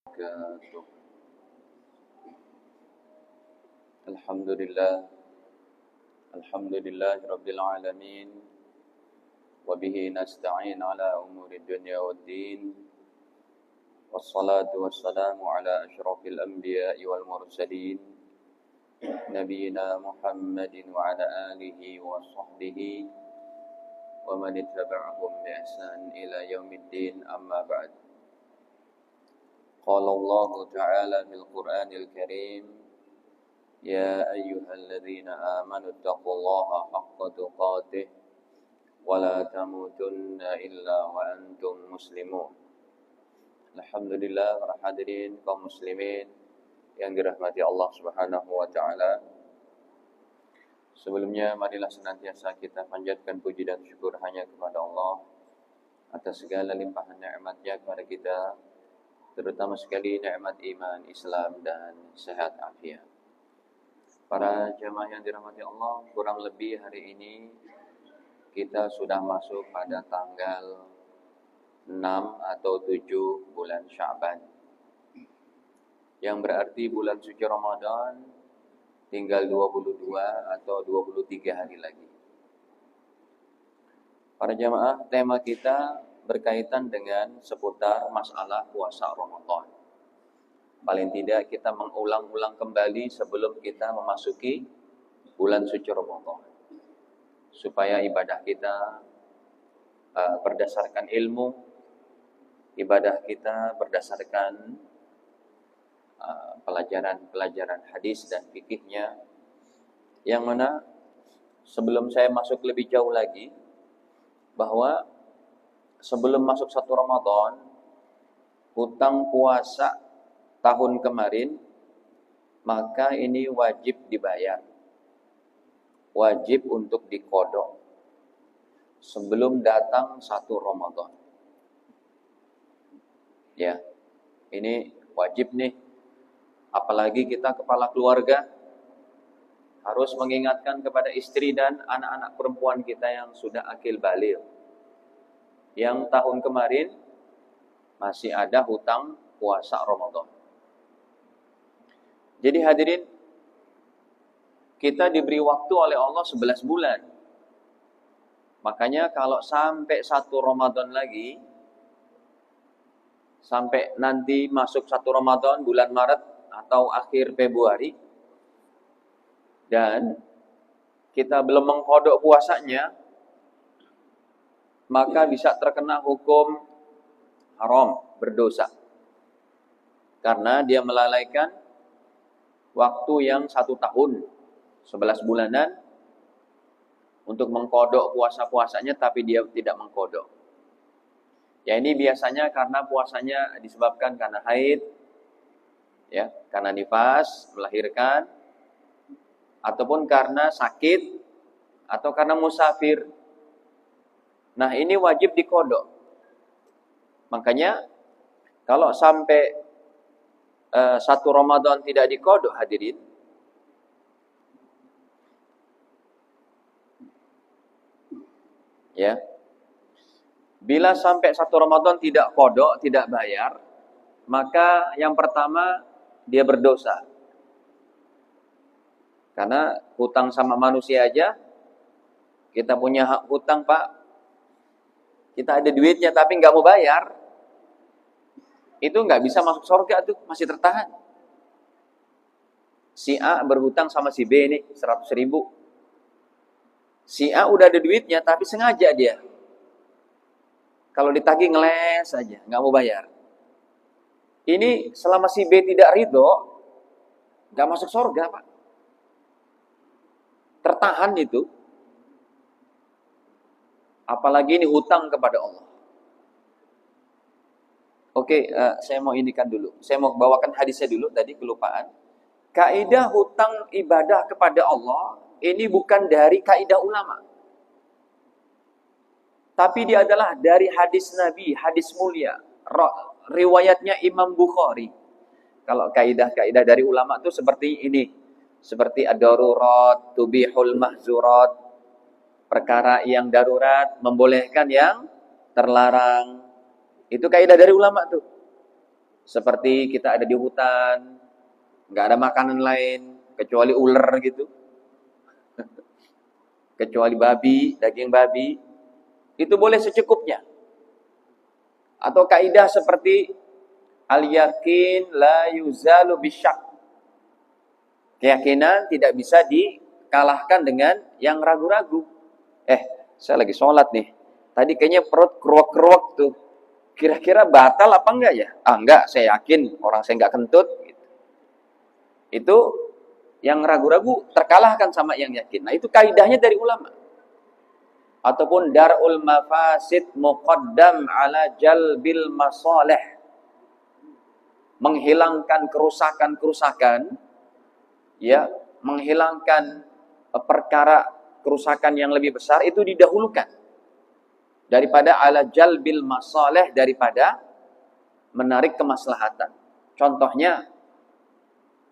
wabarakatuh. Alhamdulillah, Rabbil alamin. Wabihi nasta'in ala umuri dunya waddin. Wassalatu wassalamu ala ashrafil anbiya'i wal mursalin, Nabiyyina Muhammadin wa ala alihi wa sahbihi wa man ittaba'ahum bi ihsan ila yaumiddin, amma ba'd. Qala Allah Ta'ala fil Qur'anil Karim, Ya ayyuhalladzina amanu taqullaha haqqa tuqatih wa la tamutunna illa wa antum muslimun. Alhamdulillah, para hadirin kaum muslimin yang dirahmati Allah Subhanahu wa taala. Sebelumnya marilah senantiasa kita panjatkan puji dan syukur hanya kepada Allah atas segala limpahan nikmat-Nya kepada kita, terutama sekali nikmat iman, Islam dan sehat afiat. Para jemaah yang dirahmati Allah, kurang lebih hari ini kita sudah masuk pada tanggal 6 atau 7 bulan Sya'ban, yang berarti bulan suci Ramadan tinggal 22 atau 23 hari lagi. Para jemaah, tema kita berkaitan dengan seputar masalah puasa Ramadan. Paling tidak kita mengulang-ulang kembali sebelum kita memasuki bulan suci Ramadan, supaya ibadah kita berdasarkan ilmu, ibadah kita berdasarkan pelajaran hadis dan fikihnya, yang mana sebelum saya masuk lebih jauh lagi, bahwa sebelum masuk satu Ramadan, hutang puasa tahun kemarin, maka ini wajib dibayar, wajib untuk diqodok sebelum datang satu Ramadan. Ya, ini wajib nih. Apalagi kita kepala keluarga harus mengingatkan kepada istri dan anak-anak perempuan kita yang sudah akil baligh, yang tahun kemarin masih ada hutang puasa Ramadan. Jadi hadirin, kita diberi waktu oleh Allah 11 bulan. Makanya kalau sampai satu Ramadan lagi, sampai nanti masuk satu Ramadan bulan Maret atau akhir Februari, dan kita belum mengqodok puasanya, maka bisa terkena hukum haram, berdosa. Karena dia melalaikan waktu yang 1 tahun, 11 bulanan, untuk mengqodok puasa-puasanya, tapi dia tidak mengqodok. Ya, ini biasanya karena puasanya disebabkan karena haid, ya, karena nifas, melahirkan, ataupun karena sakit, atau karena musafir. Nah, ini wajib diqodok. Makanya kalau sampai satu Ramadan tidak diqodok, hadirin, ya, bila sampai satu Ramadan tidak qodok, tidak bayar, maka yang pertama dia berdosa. Karena hutang sama manusia aja, kita punya hak hutang, Pak, kita ada duitnya tapi nggak mau bayar, itu nggak bisa masuk surga tuh, masih tertahan. Si A berhutang sama si B nih 100 ribu. Si A udah ada duitnya tapi sengaja dia, kalau ditagih ngeles aja, nggak mau bayar. Ini selama si B tidak ridho, nggak masuk surga, Pak. Tertahan itu. Apalagi ini hutang kepada Allah. Oke, saya mau indikan dulu. Saya mau bawakan hadisnya dulu, tadi kelupaan. Kaidah hutang ibadah kepada Allah ini bukan dari kaidah ulama, tapi dia adalah dari hadis Nabi, hadis mulia, riwayatnya Imam Bukhari. Kalau kaidah-kaidah dari ulama itu seperti ini, seperti ad-darurat tubihul mahzurat, perkara yang darurat membolehkan yang terlarang. Itu kaidah dari ulama tuh. Seperti kita ada di hutan, nggak ada makanan lain kecuali ular gitu, kecuali babi, daging babi, itu boleh secukupnya. Atau kaidah seperti al-yakin la yuzalu bisyak. Keyakinan tidak bisa dikalahkan dengan yang ragu-ragu. Saya lagi sholat nih. Tadi kayaknya perut keruak-keruak tuh. Kira-kira batal apa enggak ya? Enggak, saya yakin orang saya enggak kentut. Itu yang ragu-ragu terkalahkan sama yang yakin. Nah, itu kaidahnya dari ulama. Ataupun dar'ul mafasid muqaddam ala jalbil masalih. Menghilangkan kerusakan-kerusakan, ya, menghilangkan perkara kerusakan yang lebih besar itu didahulukan daripada ala jalbil masalih, daripada menarik kemaslahatan. Contohnya,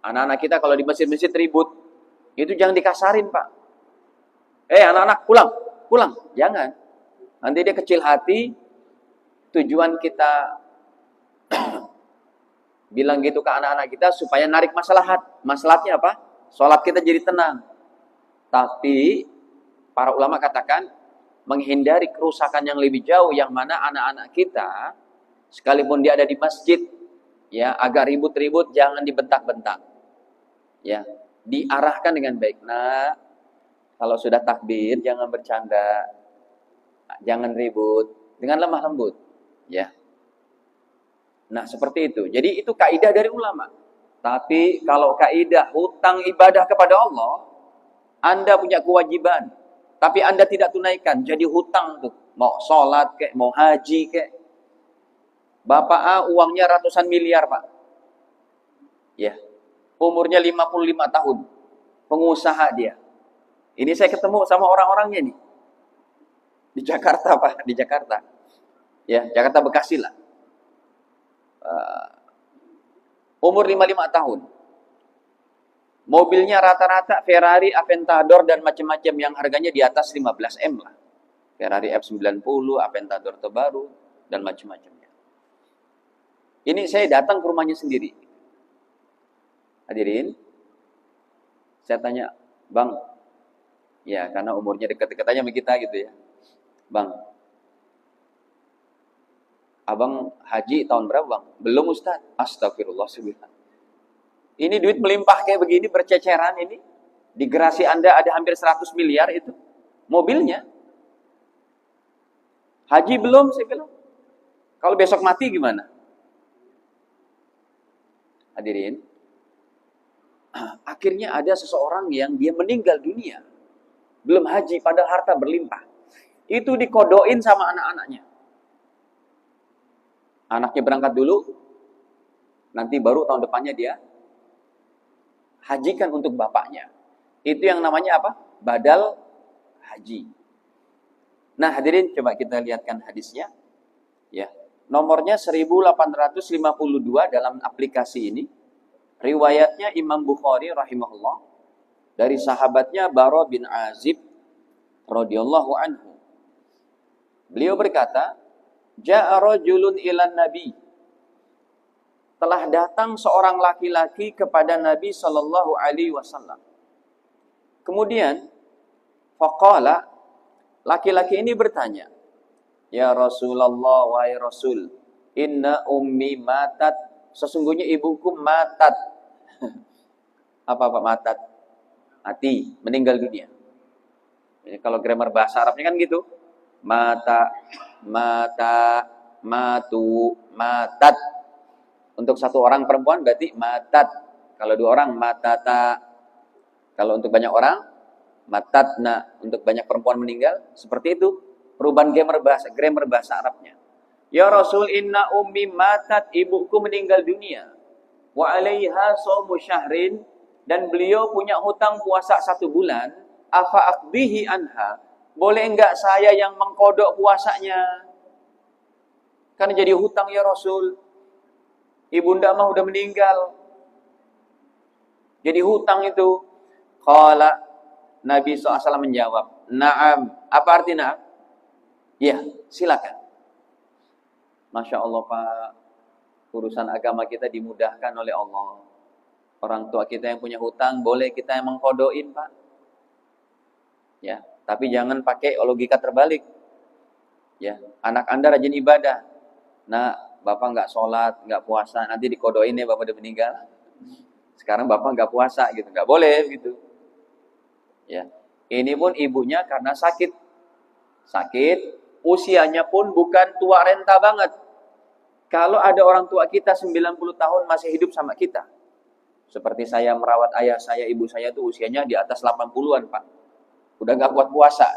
anak-anak kita kalau di masjid-masjid ribut, itu jangan dikasarin, Pak. Anak-anak pulang, jangan. Nanti dia kecil hati. Tujuan kita bilang gitu ke anak-anak kita supaya narik maslahat. Maslahatnya apa? Sholat kita jadi tenang. Tapi para ulama katakan menghindari kerusakan yang lebih jauh, yang mana anak-anak kita sekalipun dia ada di masjid, ya, agak ribut-ribut, jangan dibentak-bentak. Ya, diarahkan dengan baik. Nah, kalau sudah takbir jangan bercanda, jangan ribut, dengan lemah lembut, ya. Nah, seperti itu. Jadi itu kaidah dari ulama. Tapi kalau kaidah hutang ibadah kepada Allah, Anda punya kewajiban, tapi Anda tidak tunaikan, jadi hutang tuh. Mau sholat kek, mau haji kek. Bapak A uangnya ratusan miliar, Pak. Ya. Umurnya 55 tahun. Pengusaha dia. Ini saya ketemu sama orang-orangnya nih. Di Jakarta, Pak, di Jakarta. Ya, Jakarta Bekasi lah. Umur 55 tahun. Mobilnya rata-rata Ferrari, Aventador dan macam-macam yang harganya di atas 15 M lah. Ferrari F90, Aventador terbaru dan macam-macamnya. Ini saya datang ke rumahnya sendiri. Hadirin, saya tanya, "Bang," ya karena umurnya dekat-dekat aja sama kita gitu ya. "Bang, Abang haji tahun berapa, Bang?" "Belum, Ustaz." "Astagfirullah, subhanallah. Ini duit melimpah kayak begini, berceceran ini. Di gerasi Anda ada hampir 100 miliar itu. Mobilnya. Haji belum," saya bilang. "Kalau besok mati gimana?" Hadirin, akhirnya ada seseorang yang dia meninggal dunia. Belum haji, padahal harta berlimpah. Itu dikodoin sama anak-anaknya. Anaknya berangkat dulu, nanti baru tahun depannya dia hajikan untuk bapaknya. Itu yang namanya apa? Badal haji. Nah, hadirin, coba kita lihatkan hadisnya. Ya. Nomornya 1852 dalam aplikasi ini. Riwayatnya Imam Bukhari rahimahullah dari sahabatnya Bara bin Azib radhiyallahu anhu. Beliau berkata, "Ja'a rajulun ilan nabi." Telah datang seorang laki-laki kepada Nabi sallallahu alaihi wasallam. Kemudian faqala, laki-laki ini bertanya, "Ya Rasulullah, wahai Rasul, inna ummi matat." Sesungguhnya ibuku matat. Apa matat? Mati, meninggal dunia. Jadi kalau grammar bahasa Arabnya kan gitu. Mata, matu, matat. Untuk satu orang perempuan berarti matat. Kalau dua orang matata. Kalau untuk banyak orang matatna. Untuk banyak perempuan meninggal, seperti itu perubahan grammar bahasa Arabnya. "Ya Rasul, inna ummi matat." Ibuku meninggal dunia. "Wa 'alaiha shaumu syahrin." Dan beliau punya hutang puasa 1 bulan. "Afa aqdihi anha." Boleh enggak saya yang mengkodok puasanya? Kan jadi hutang, ya Rasul. Ibunda mah udah meninggal. Jadi hutang itu. Qala, Nabi SAW menjawab, "Na'am." Apa arti na'am? Ya, silakan. Masya Allah, Pak. Urusan agama kita dimudahkan oleh Allah. Orang tua kita yang punya hutang, boleh kita yang mengkodoin, Pak. Ya, tapi jangan pakai logika terbalik. Ya, anak Anda rajin ibadah. Nah, Bapak nggak sholat, nggak puasa, nanti dikodoin ya Bapak udah meninggal. Sekarang Bapak nggak puasa gitu, nggak boleh gitu. Ya, ini pun ibunya karena sakit, usianya pun bukan tua renta banget. Kalau ada orang tua kita 90 tahun masih hidup sama kita. Seperti saya merawat ayah saya, ibu saya tuh usianya di atas 80-an, Pak. Udah nggak kuat puasa.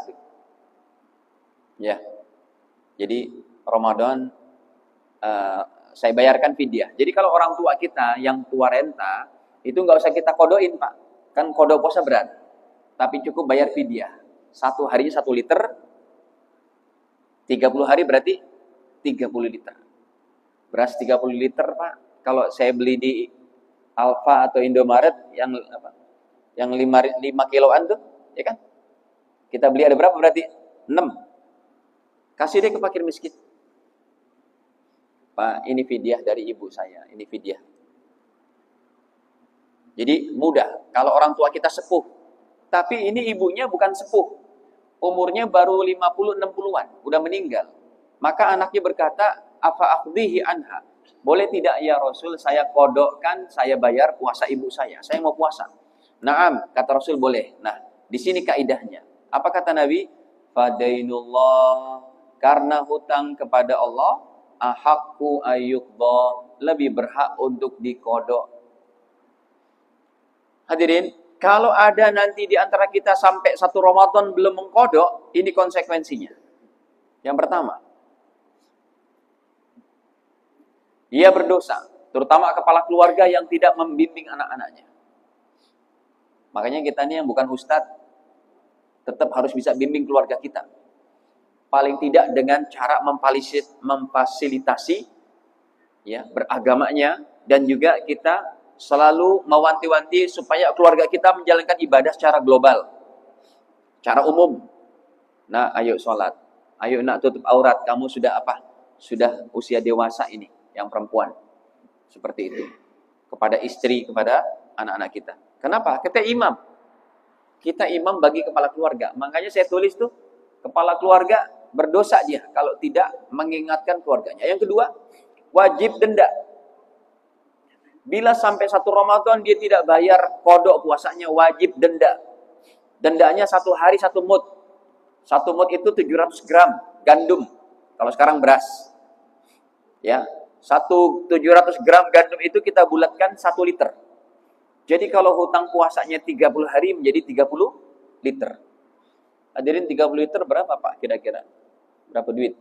Ya. Jadi Ramadan saya bayarkan fidyah. Jadi kalau orang tua kita yang tua renta, itu nggak usah kita kodoin, Pak. Kan kodo puasa berat. Tapi cukup bayar fidyah. 1 harinya 1 liter. 30 hari berarti 30 liter. Beras 30 liter, Pak. Kalau saya beli di Alfa atau Indomaret yang apa? Yang 5 kiloan tuh, ya kan? Kita beli ada berapa berarti? 6. Kasih deh ke fakir miskin. Pak, ini fidyah dari ibu saya, ini fidyah. Jadi mudah kalau orang tua kita sepuh. Tapi ini ibunya bukan sepuh. Umurnya baru 50-60-an, udah meninggal. Maka anaknya berkata, "Afa aqdihi anha?" Boleh tidak ya Rasul, saya kodokkan, saya bayar puasa ibu saya. Saya mau puasa. Naam, kata Rasul boleh. Nah, di sini kaidahnya. Apa kata Nabi? Fadainullah, karena hutang kepada Allah, ahaqqu ayyuqda, lebih berhak untuk dikodok. Hadirin, kalau ada nanti di antara kita sampai 1 Ramadan belum mengkodok, ini konsekuensinya. Yang pertama, dia berdosa, terutama kepala keluarga yang tidak membimbing anak-anaknya. Makanya kita ini yang bukan ustadz, tetap harus bisa bimbing keluarga kita. Paling tidak dengan cara memfasilitasi ya, beragamanya, dan juga kita selalu mewanti-wanti supaya keluarga kita menjalankan ibadah secara global, secara umum. Nah, ayo sholat, ayo nak tutup aurat, kamu sudah apa? Sudah usia dewasa ini, yang perempuan. Seperti itu. Kepada istri, kepada anak-anak kita. Kenapa? Kita imam. Kita imam bagi kepala keluarga. Makanya saya tulis tuh, kepala keluarga berdosa dia kalau tidak mengingatkan keluarganya. Yang kedua, wajib denda. Bila sampai 1 Ramadan dia tidak bayar kodok puasanya, wajib denda. Dendanya 1 hari 1 mud. 1 mud itu 700 gram gandum. Kalau sekarang beras. Ya, 700 gram gandum itu kita bulatkan 1 liter. Jadi kalau hutang puasanya 30 hari menjadi 30 liter. Hadirin, 30 liter berapa Pak kira-kira? Berapa duit?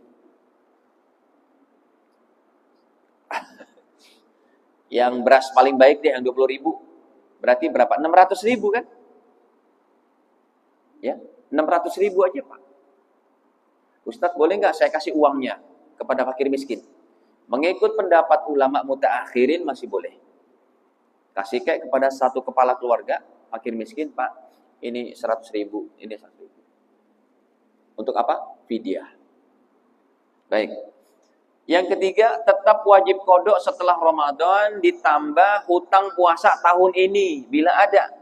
Yang beras paling baik deh yang 20.000. Berarti berapa? 600.000 kan? Ya, 600.000 aja Pak. Ustadz, boleh nggak saya kasih uangnya kepada fakir miskin? Mengikut pendapat ulama mutaakhirin masih boleh. Kasih kayak kepada 1 kepala keluarga fakir miskin, Pak, ini 100.000, ini 100.000. Untuk apa? Fidyah. Baik. Yang ketiga, tetap wajib kodok setelah Ramadan ditambah hutang puasa tahun ini bila ada.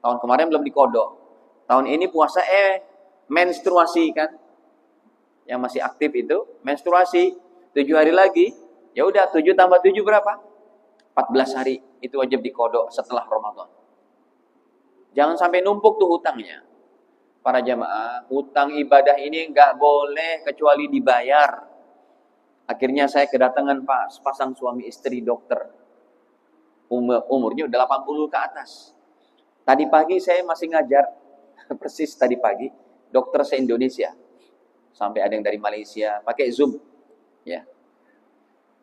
Tahun kemarin belum dikodok. Tahun ini puasa menstruasi kan? Yang masih aktif itu menstruasi 7 hari lagi. Ya udah, 7 tambah 7 berapa? 14 hari. Itu wajib dikodok setelah Ramadan. Jangan sampai numpuk tuh hutangnya. Para jamaah, hutang ibadah ini nggak boleh kecuali dibayar. Akhirnya saya kedatangan Pak, sepasang suami istri dokter. Umurnya udah 80 ke atas. Tadi pagi saya masih ngajar, persis tadi pagi, dokter se-Indonesia. Sampai ada yang dari Malaysia, pakai Zoom. Ya.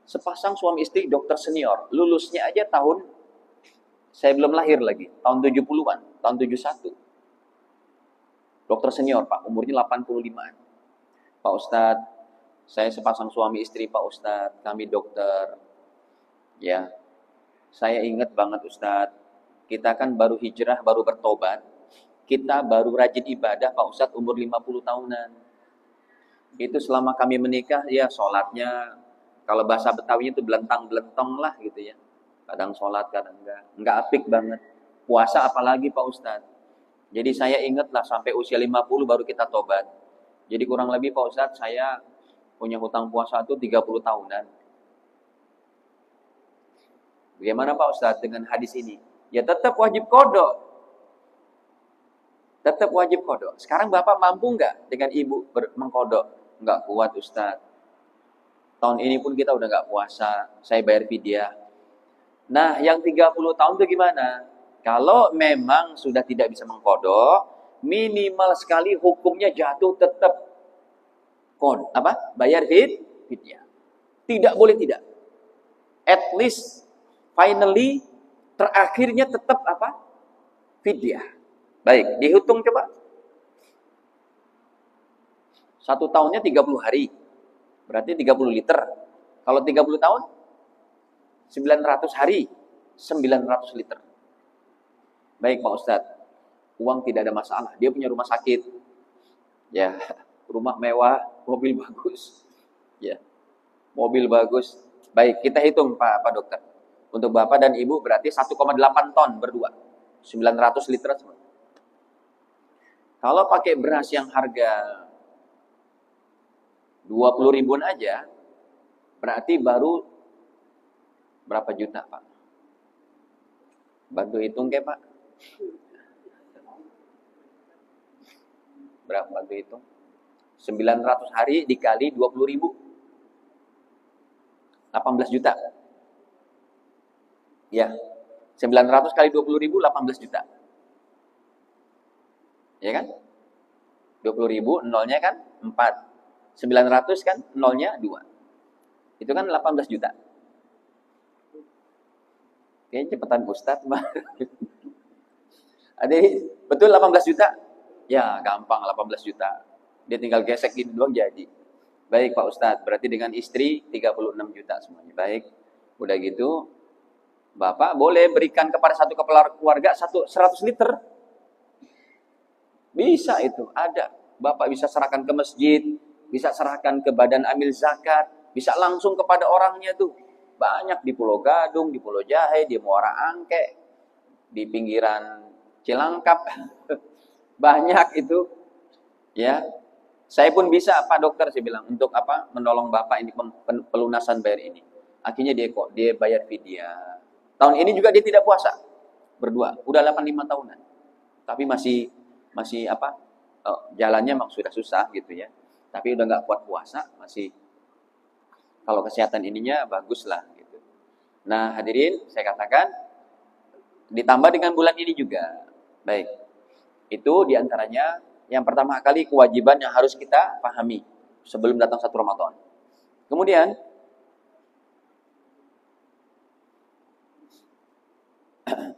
Sepasang suami istri dokter senior, lulusnya aja tahun, saya belum lahir lagi, tahun 70-an, tahun 71. Dokter senior Pak, umurnya 85-an. Pak Ustadz, saya sepasang suami istri Pak Ustadz, kami dokter. Ya, saya ingat banget Ustadz, kita kan baru hijrah, baru bertobat. Kita baru rajin ibadah Pak Ustadz umur 50 tahunan. Itu selama kami menikah, ya sholatnya Kalau bahasa Betawinya itu belentang-belentong lah gitu ya. Kadang sholat, kadang enggak. Enggak apik banget. Puasa apalagi Pak Ustadz. Jadi saya ingat lah sampai usia 50 baru kita tobat. Jadi kurang lebih Pak Ustadz saya punya hutang puasa itu 30 tahunan. Bagaimana Pak Ustadz dengan hadis ini? Ya tetap wajib qada. Tetap wajib qada. Sekarang Bapak mampu enggak dengan Ibu mengqada? Enggak kuat Ustadz. Tahun ini pun kita udah enggak puasa, saya bayar fidyah. Nah, yang 30 tahun itu gimana? Kalau memang sudah tidak bisa mengqada, minimal sekali hukumnya jatuh tetap bayar fidyah. Tidak boleh tidak. At least finally terakhirnya tetap fidyah. Baik, dihitung coba. 1 tahunnya 30 hari. Berarti 30 liter. Kalau 30 tahun 900 hari, 900 liter. Baik Pak Ustadz, uang tidak ada masalah. Dia punya rumah sakit. Ya, rumah mewah, mobil bagus. Ya, mobil bagus. Baik, kita hitung Pak Dokter. Untuk Bapak dan Ibu berarti 1,8 ton berdua. 900 liter semua. Kalau pakai beras yang harga 20 ribuan aja, berarti baru berapa juta Pak? Bantu hitung ke Pak? Berapa bantu hitung? 900 hari dikali 20 ribu. 18 juta. Ya, 900 kali 20 ribu, 18 juta. Ya kan? 20 ribu, nolnya kan 4. 900 kan, nolnya 2. Itu kan 18 juta. Kayaknya cepetan Ustadz. Betul 18 juta? Ya, gampang 18 juta. Dia tinggal gesek gini doang jadi. Baik Pak Ustadz, berarti dengan istri 36 juta semuanya. Baik, udah gitu, Bapak boleh berikan kepada satu kepala keluarga 100 liter. Bisa itu, ada. Bapak bisa serahkan ke masjid, bisa serahkan ke badan amil zakat, bisa langsung kepada orangnya tuh. Banyak di Pulau Gadung, di Pulau Jahe, di Muara Angke, di pinggiran Cilangkap. Banyak itu. Ya. Saya pun bisa Pak Dokter, saya bilang, untuk menolong Bapak ini pelunasan bayar ini. Akhirnya dia bayar fidyah. Tahun ini juga dia tidak puasa. Berdua, udah 85 tahunan. Tapi masih jalannya memang sudah susah gitu ya. Tapi udah nggak kuat puasa, masih kalau kesehatan ininya bagus lah gitu. Nah hadirin, saya katakan ditambah dengan bulan ini juga. Baik, itu diantaranya yang pertama kali kewajiban yang harus kita pahami sebelum datang 1 Ramadan. Kemudian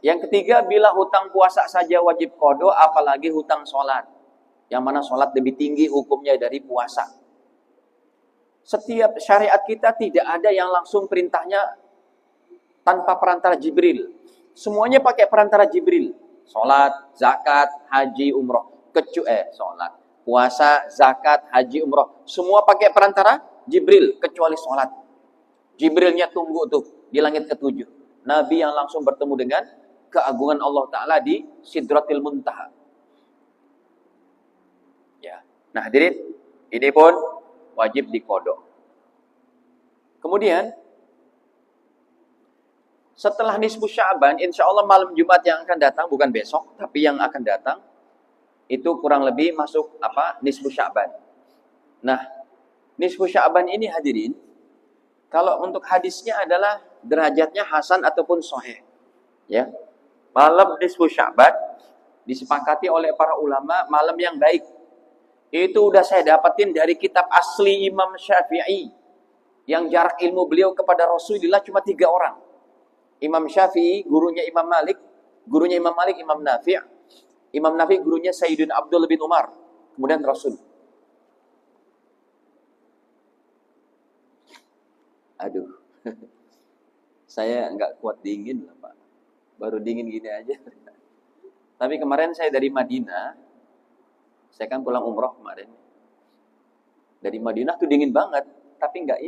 yang ketiga, bila hutang puasa saja wajib qada, apalagi hutang sholat. Yang mana sholat lebih tinggi hukumnya dari puasa. Setiap syariat kita tidak ada yang langsung perintahnya tanpa perantara Jibril. Semuanya pakai perantara Jibril. Sholat, zakat, haji, umroh. Sholat, puasa, zakat, haji, umroh. Semua pakai perantara Jibril, kecuali sholat. Jibrilnya tunggu tuh di langit ke-7. Nabi yang langsung bertemu dengan keagungan Allah Ta'ala di Sidratil Muntaha. Ya. Nah hadirin, ini pun wajib diqada. Kemudian setelah nisfu Sya'ban, insya Allah malam Jumat yang akan datang, bukan besok, tapi yang akan datang, itu kurang lebih masuk nisfu Sya'ban. Nah, nisfu Sya'ban ini hadirin, kalau untuk hadisnya adalah derajatnya hasan ataupun sahih. Ya. Malam nisfu Sya'ban disepakati oleh para ulama malam yang baik. Itu udah saya dapatin dari kitab asli Imam Syafi'i. Yang jarak ilmu beliau kepada Rasulullah cuma 3 orang. Imam Syafi'i, gurunya Imam Malik. Gurunya Imam Malik, Imam Nafi'. Imam Nafi' gurunya Sayyidina Abdullah bin Umar. Kemudian Rasul. Aduh. Saya nggak kuat dingin lah Pak. Baru dingin gini aja. Tapi kemarin saya dari Madinah. Saya kan pulang umroh kemarin. Dari Madinah tuh dingin banget. Tapi enggak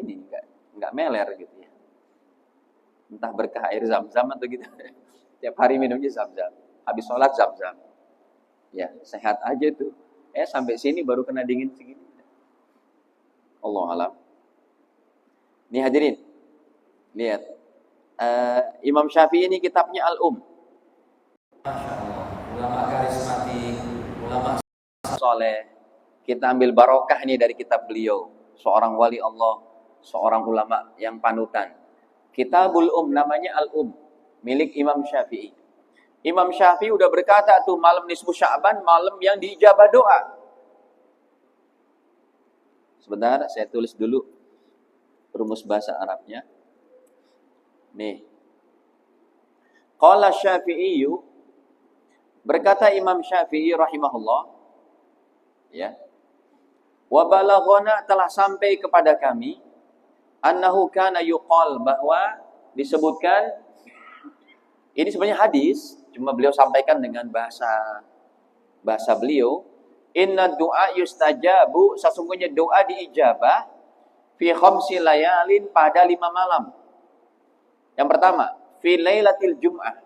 nggak meler gitu ya. Entah berkah air zam-zam atau gitu. Tiap hari minumnya zam-zam. Habis sholat zam-zam. Ya, sehat aja tuh. Sampai sini baru kena dingin segini. Allah alam. Nih hadirin. Lihat. Imam Syafi'i ini kitabnya Al-Um. Masya Allah. Ulama karismatik, ulama soleh. Kita ambil barokah ini dari kitab beliau. Seorang wali Allah, seorang ulama yang panutan. Kitabul namanya Al-Um, milik Imam Syafi'i. Imam Syafi'i udah berkata tuh malam nisfu Sya'ban, malam yang diijabah doa. Sebentar, saya tulis dulu rumus bahasa Arabnya. Nih. Qala Syafi'iyu, berkata Imam Syafi'i rahimahullah, ya. Wa balaghana, telah sampai kepada kami, annahu kana yuqal, bahwa disebutkan, ini sebenarnya hadis, cuma beliau sampaikan dengan bahasa beliau, inna du'a yustajabu, sesungguhnya doa diijabah fi khamsi layalin, pada 5 malam. Yang pertama, fi lailatil jum'ah,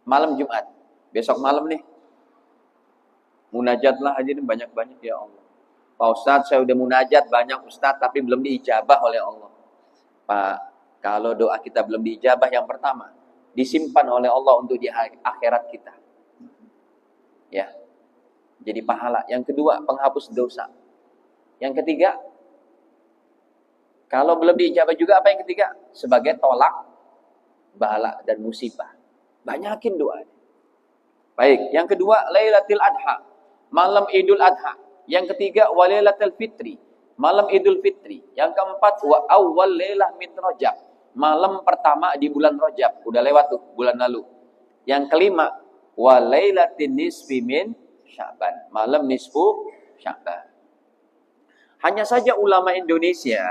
malam Jumat. Besok malam nih. Munajatlah aja nih banyak-banyak ya Allah. Pak Ustadz, saya udah munajat banyak Ustadz, tapi belum diijabah oleh Allah. Pak, kalau doa kita belum diijabah, yang pertama, disimpan oleh Allah untuk di akhirat kita. Ya. Jadi pahala. Yang kedua, penghapus dosa. Yang ketiga, kalau belum diijabah juga, apa yang ketiga? Sebagai tolak bala dan musibah. Banyakin doa. Baik, yang kedua, Lailatul Adha, malam Idul Adha. Yang ketiga, Walailatul Fitri, malam Idul Fitri. Yang keempat, wa awwal lailah min Rajab, malam pertama di bulan Rajab. Udah lewat tuh bulan lalu. Yang kelima, Walailatin nisfi min Sya'ban, malam nisfu Sya'ban. Hanya saja ulama Indonesia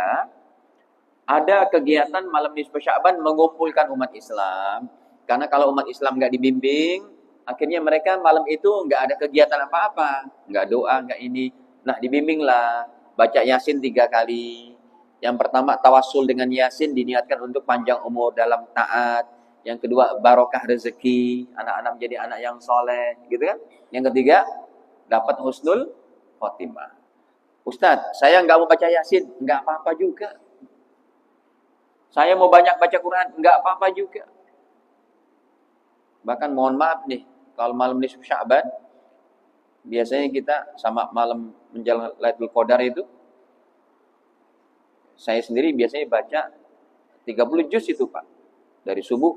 ada kegiatan malam nisfu Sya'ban mengumpulkan umat Islam. Karena kalau umat Islam nggak dibimbing, akhirnya mereka malam itu nggak ada kegiatan apa-apa, nggak doa, nggak ini. Nah, dibimbinglah, baca Yasin 3 kali. Yang pertama, tawassul dengan Yasin, diniatkan untuk panjang umur dalam taat. Yang kedua, barokah rezeki, anak-anak menjadi anak yang soleh, gitu kan? Yang ketiga, dapat husnul khotimah. Ustadz, saya nggak mau baca Yasin, nggak apa-apa juga. Saya mau banyak baca Quran, nggak apa-apa juga. Bahkan mohon maaf nih, kalau malam nisfu Sya'ban, biasanya kita sama malam menjelang Lailatul Qadar itu, saya sendiri biasanya baca 30 juz itu Pak, dari subuh.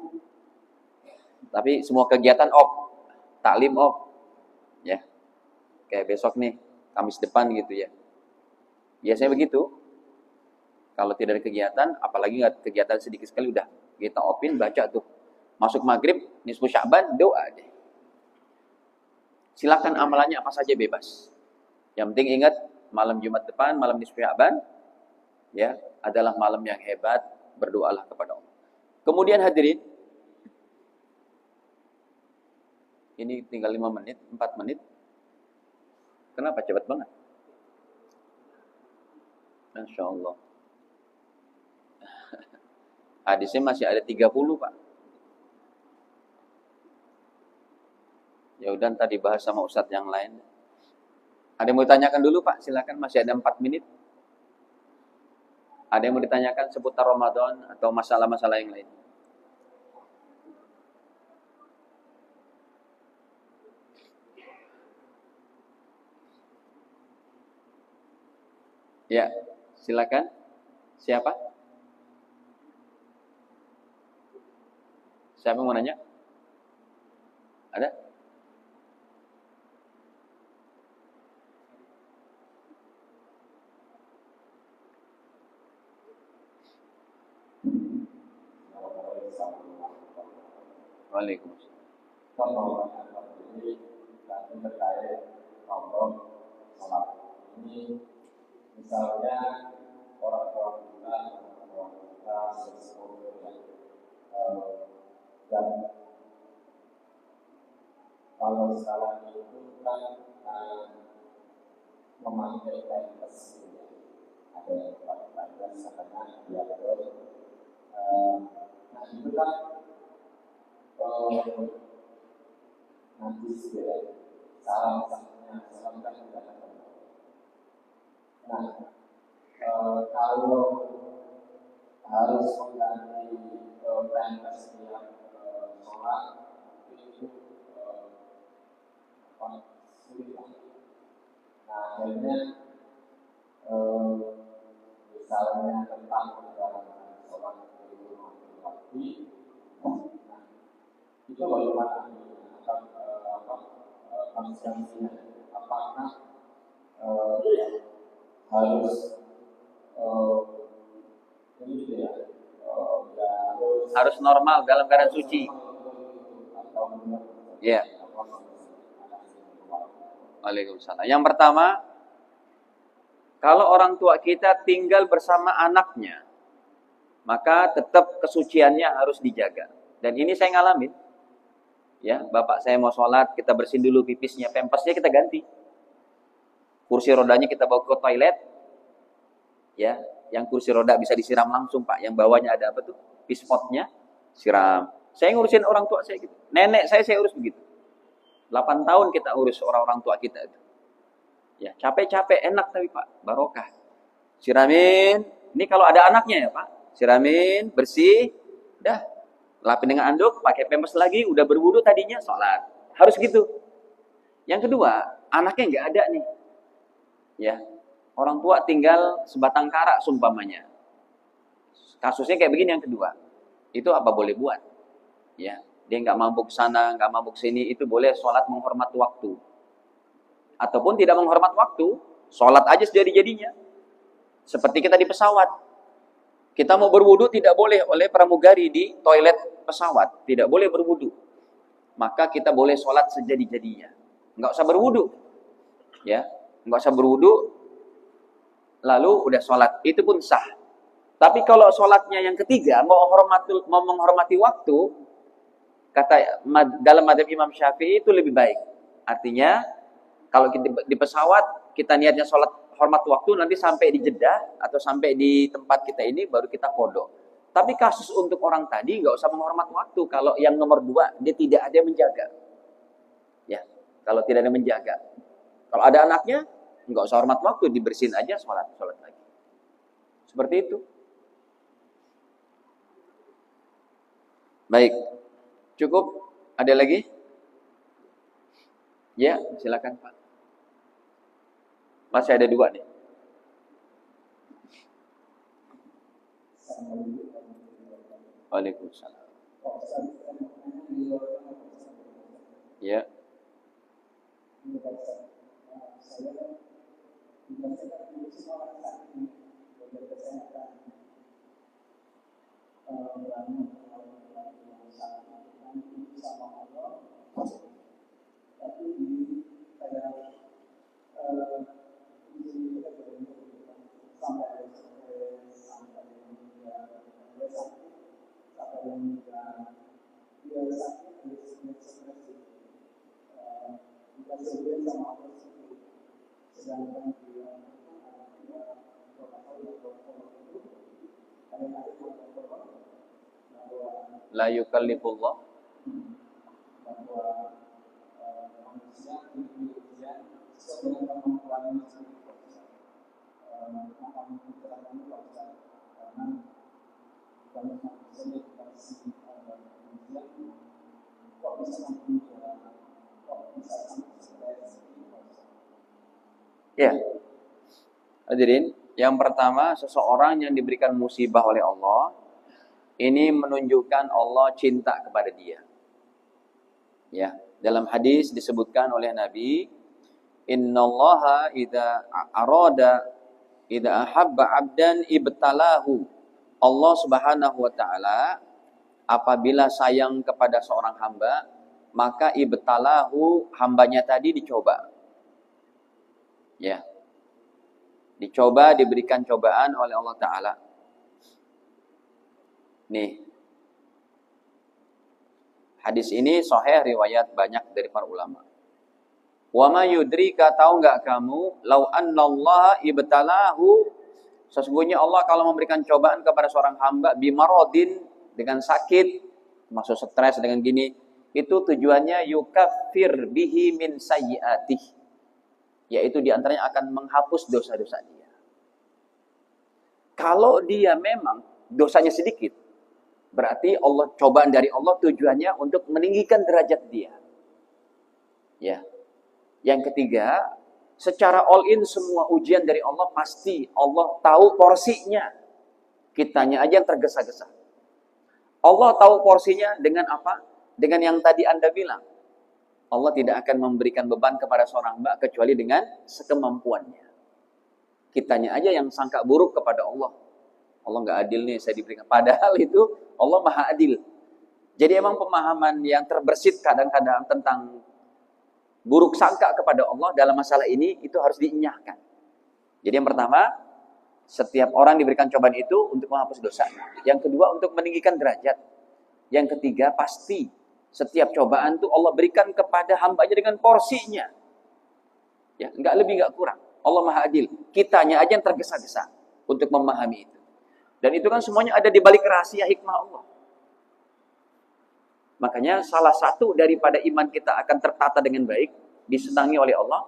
Tapi semua kegiatan off, taklim off, ya. Kayak besok nih, Kamis depan gitu ya. Biasanya begitu. Kalau tidak ada kegiatan, apalagi nggak kegiatan sedikit sekali, udah kita offin, baca tuh. Masuk maghrib, nisfu Sya'ban, doa deh. Silakan amalannya apa saja bebas. Yang penting ingat, malam Jumat depan, malam nisfu Sya'ban, ya, adalah malam yang hebat, berdoalah kepada Allah. Kemudian hadirin, ini tinggal 5 menit, 4 menit. Kenapa cepat banget? Masya Allah. Hadisnya masih ada 30 Pak. Ya udah tadi bahas sama ustadz yang lain. Ada yang mau ditanyakan dulu Pak? Silakan, masih ada 4 menit. Ada yang mau ditanyakan seputar Ramadan atau masalah-masalah yang lain? Ya, silakan. Siapa? Siapa yang mau nanya? Ada? Waalaikumsalam. Kalau ini nanti terkait kontrol sholat ini, misalnya orang-orang kita sesuatu dan kalau sekarang itu kan memakai kain bersih, ada pada misalnya dia terus nah itu kan nanti salam satunya salam kan tidak ada. Nah kalau harus mengganti pempes setiap sholat itu sulit lah. Nah akhirnya misalnya tentang perjalanan sholat itu mati, nah itu bagaimana konsekuensinya? Apakah harus ini gitu ya? Harus normal dalam keadaan suci. Ya. Waalaikumsalam. Yang pertama, kalau orang tua kita tinggal bersama anaknya, maka tetap kesuciannya harus dijaga. Dan ini saya ngalamin. Ya, bapak saya mau sholat, kita bersihin dulu pipisnya, pempesnya kita ganti. Kursi rodanya kita bawa ke toilet. Ya, yang kursi roda bisa disiram langsung, Pak. Yang bawahnya ada apa tuh? Pispotnya, siram. Saya ngurusin orang tua saya gitu. Nenek saya urus begitu. 8 tahun kita urus orang-orang tua kita itu. Ya, capek-capek enak tapi Pak, barokah. Siramin. Ini kalau ada anaknya ya, Pak. Siramin, bersih, dah. Lapin dengan anduk, pakai pempes lagi, udah berwudu tadinya sholat. Harus gitu. Yang kedua, anaknya nggak ada nih. Ya, orang tua tinggal sebatang kara sumpamanya. Kasusnya kayak begini yang kedua. Itu apa boleh buat? Ya, dia nggak mampu ke sana, nggak mampu ke sini, itu boleh sholat menghormat waktu. Ataupun tidak menghormat waktu, sholat aja sejadi-jadinya. Seperti kita di pesawat. Kita mau berwudu tidak boleh oleh pramugari di toilet pesawat. Tidak boleh berwudu. Maka kita boleh sholat sejadi-jadinya. Nggak usah berwudu. Ya, nggak usah berwudu. Lalu udah sholat. Itu pun sah. Tapi kalau sholatnya yang ketiga, mau menghormati waktu, kata dalam madzhab Imam Syafi'i itu lebih baik. Artinya, kalau kita di pesawat, kita niatnya sholat hormat waktu, nanti sampai di Jeddah atau sampai di tempat kita ini baru kita qadha. Tapi kasus untuk orang tadi nggak usah menghormat waktu. Kalau yang nomor 2 dia tidak ada yang menjaga. Ya, kalau tidak ada yang menjaga. Kalau ada anaknya nggak usah hormat waktu, dibersihin aja sholat lagi. Seperti itu. Baik, cukup. Ada lagi? Ya, silakan Pak. Masih ada 2 nih. Waalaikumsalam. Ya. La yukallifullah ya. Hadirin, yang pertama seseorang yang diberikan musibah oleh Allah ini menunjukkan Allah cinta kepada dia. Ya, dalam hadis disebutkan oleh Nabi, innallaha idza ahabba 'abdan ibtalahu. Allah Subhanahu wa taala apabila sayang kepada seorang hamba, maka ibtalahu, hambanya tadi dicoba. Ya. Dicoba, diberikan cobaan oleh Allah taala. Nih. Hadis ini sahih, riwayat banyak dari para ulama. Wa ma yudrika, tahu enggak kamu, lau annallaha ibtalahu, Sesungguhnya Allah kalau memberikan cobaan kepada seorang hamba bimarodin, dengan sakit, maksud stres dengan gini, itu tujuannya yukaffir bihi min sayyiatih, yaitu diantaranya akan menghapus dosa-dosa dia. Kalau dia memang dosanya sedikit, berarti Allah, cobaan dari Allah tujuannya untuk meninggikan derajat dia. Ya. Yang ketiga, secara all in semua ujian dari Allah pasti Allah tahu porsinya. Kitanya aja yang tergesa-gesa. Allah tahu porsinya dengan apa? Dengan yang tadi Anda bilang. Allah tidak akan memberikan beban kepada seorang hamba kecuali dengan sekemampuannya. Kitanya aja yang sangka buruk kepada Allah. Allah nggak adil nih, saya diberikan. Padahal itu Allah maha adil. Jadi emang pemahaman yang terbersit kadang-kadang tentang buruk sangka kepada Allah dalam masalah ini itu harus dienyahkan. Jadi yang pertama, setiap orang diberikan cobaan itu untuk menghapus dosanya. Yang kedua, untuk meninggikan derajat. Yang ketiga, pasti setiap cobaan itu Allah berikan kepada hambanya dengan porsinya. Ya, nggak lebih nggak kurang. Allah maha adil. Kitanya aja yang tergesa-gesa untuk memahami itu. Dan itu kan semuanya ada di balik rahasia hikmah Allah. Makanya salah satu daripada iman kita akan tertata dengan baik, disenangi oleh Allah,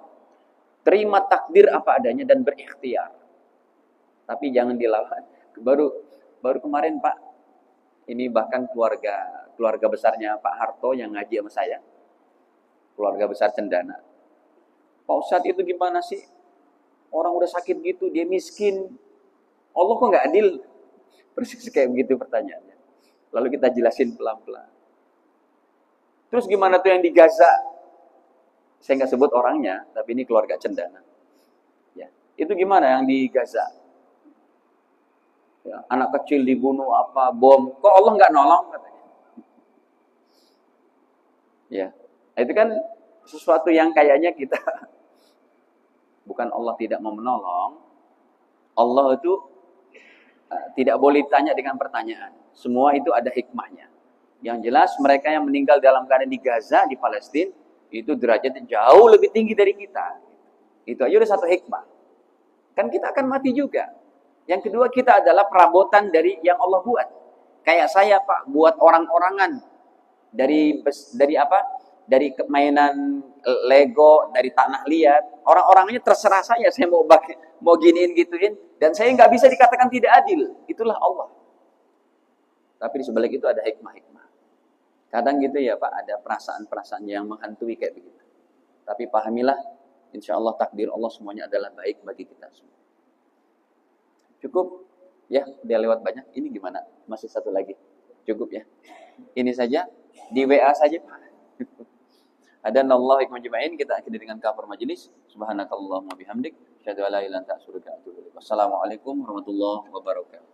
terima takdir apa adanya dan berikhtiar. Tapi jangan dilawan. Baru kemarin Pak, ini bahkan keluarga besarnya Pak Harto yang ngaji sama saya, keluarga besar Cendana. Pak Ustadz, itu gimana sih? Orang udah sakit gitu, dia miskin. Allah kok nggak adil? Persis kayak begitu pertanyaannya. Lalu kita jelasin pelan-pelan. Terus gimana tuh yang di Gaza? Saya nggak sebut orangnya, tapi ini keluarga Cendana. Ya, itu gimana yang di Gaza? Ya, anak kecil dibunuh apa, bom. Kok Allah nggak nolong? Katanya. Ya, itu kan sesuatu yang kayaknya kita bukan Allah tidak mau menolong. Allah itu tidak boleh ditanya dengan pertanyaan. Semua itu ada hikmahnya. Yang jelas mereka yang meninggal dalam keadaan di Gaza, di Palestina, itu derajatnya jauh lebih tinggi dari kita. Itu aja udah satu hikmah. Kan kita akan mati juga. Yang kedua, kita adalah perabotan dari yang Allah buat. Kayak saya Pak, buat orang-orangan. Dari apa? Dari mainan Lego, dari tanah liat. Orang-orangnya terserah saya mau giniin gituin. Dan saya nggak bisa dikatakan tidak adil. Itulah Allah. Tapi di sebalik itu ada hikmah-hikmah. Kadang gitu ya Pak, ada perasaan-perasaan yang menghantui kayak begitu. Tapi pahamilah, insya Allah takdir Allah semuanya adalah baik bagi kita semua. Cukup? Ya, dia lewat banyak. Ini gimana? Masih satu lagi. Cukup ya? Ini saja, di WA saja Pak. Ada nallahu hikmah jema'in, kita akhiri dengan kafar majelis. Subhanakallahumma bihamdik. Asyhadu an la ilaha illa anta astaghfiruka wa atubu ilaik. Wassalamualaikum warahmatullahi wabarakatuh.